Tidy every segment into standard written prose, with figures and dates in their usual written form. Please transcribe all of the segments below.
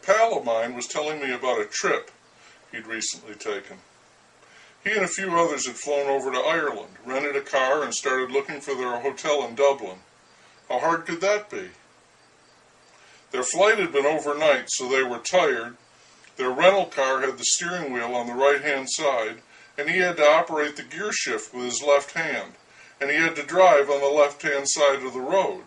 pal of mine was telling me about a trip he'd recently taken. He and a few others had flown over to Ireland, rented a car, and started looking for their hotel in Dublin. How hard could that be? Their flight had been overnight, so they were tired. Their rental car had the steering wheel on the right-hand side, and he had to operate the gear shift with his left hand, and he had to drive on the left-hand side of the road.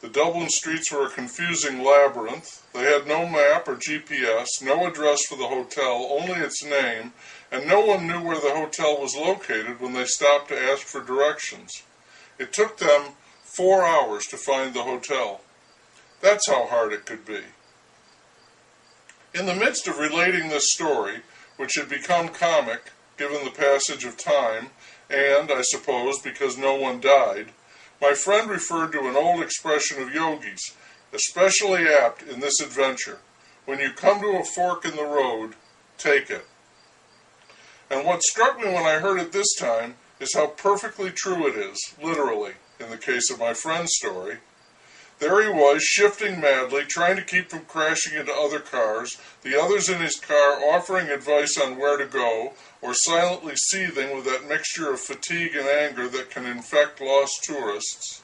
The Dublin streets were a confusing labyrinth. They had no map or GPS, no address for the hotel, only its name, and no one knew where the hotel was located when they stopped to ask for directions. It took them 4 hours to find the hotel. That's how hard it could be. In the midst of relating this story, which had become comic, given the passage of time, and, I suppose, because no one died, my friend referred to an old expression of yogis, especially apt in this adventure. When you come to a fork in the road, take it. And what struck me when I heard it this time is how perfectly true it is, literally, in the case of my friend's story. There he was, shifting madly, trying to keep from crashing into other cars, the others in his car offering advice on where to go, or silently seething with that mixture of fatigue and anger that can infect lost tourists.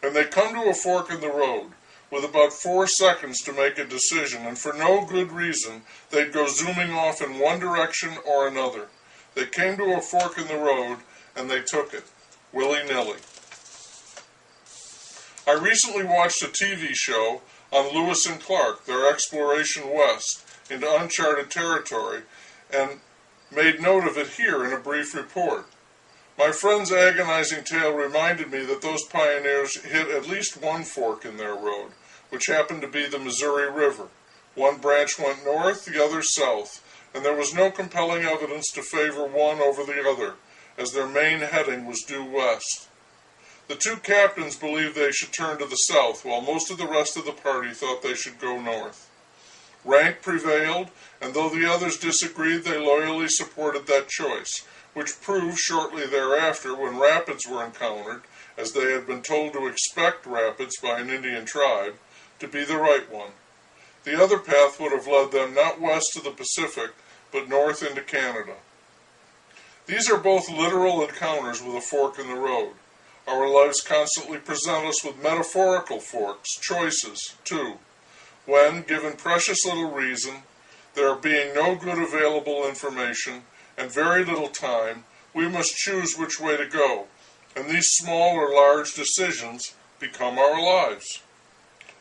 And they come to a fork in the road, with about 4 seconds to make a decision, and for no good reason, they'd go zooming off in one direction or another. They came to a fork in the road, and they took it, willy-nilly. I recently watched a TV show on Lewis and Clark, their exploration west into uncharted territory, and made note of it here in a brief report. My friend's agonizing tale reminded me that those pioneers hit at least one fork in their road, which happened to be the Missouri River. One branch went north, the other south, and there was no compelling evidence to favor one over the other, as their main heading was due west. The two captains believed they should turn to the south, while most of the rest of the party thought they should go north. Rank prevailed, and though the others disagreed, they loyally supported that choice, which proved shortly thereafter, when rapids were encountered, as they had been told to expect rapids by an Indian tribe, to be the right one. The other path would have led them not west to the Pacific, but north into Canada. These are both literal encounters with a fork in the road. Our lives constantly present us with metaphorical forks, choices, too. When, given precious little reason, there being no good available information, and very little time, we must choose which way to go, and these small or large decisions become our lives.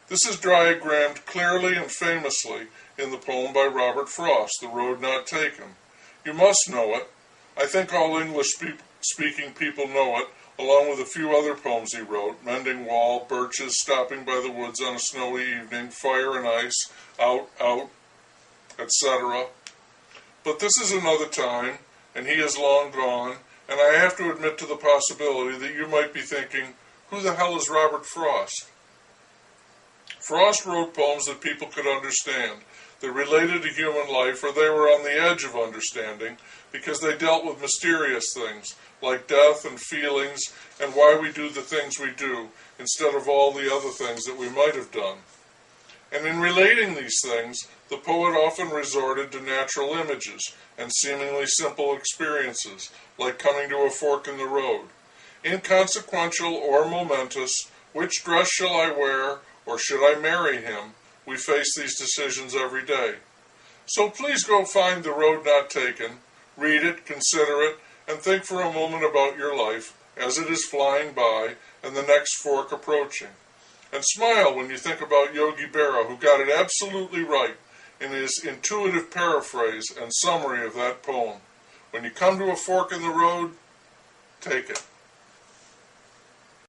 This is diagrammed clearly and famously in the poem by Robert Frost, The Road Not Taken. You must know it. I think all English-speaking people know it, along with a few other poems he wrote, Mending Wall, Birches, Stopping by the Woods on a Snowy Evening, Fire and Ice, Out, etc. But this is another time, and he is long gone, and I have to admit to the possibility that you might be thinking, who the hell is Robert Frost? Frost wrote poems that people could understand, that related to human life, or they were on the edge of understanding, because they dealt with mysterious things, like death and feelings, and why we do the things we do, instead of all the other things that we might have done. And in relating these things, the poet often resorted to natural images and seemingly simple experiences, like coming to a fork in the road. Inconsequential or momentous, which dress shall I wear, or should I marry him? We face these decisions every day. So please go find The Road Not Taken, read it, consider it, and think for a moment about your life as it is flying by and the next fork approaching. And smile when you think about Yogi Berra, who got it absolutely right in his intuitive paraphrase and summary of that poem. When you come to a fork in the road, take it.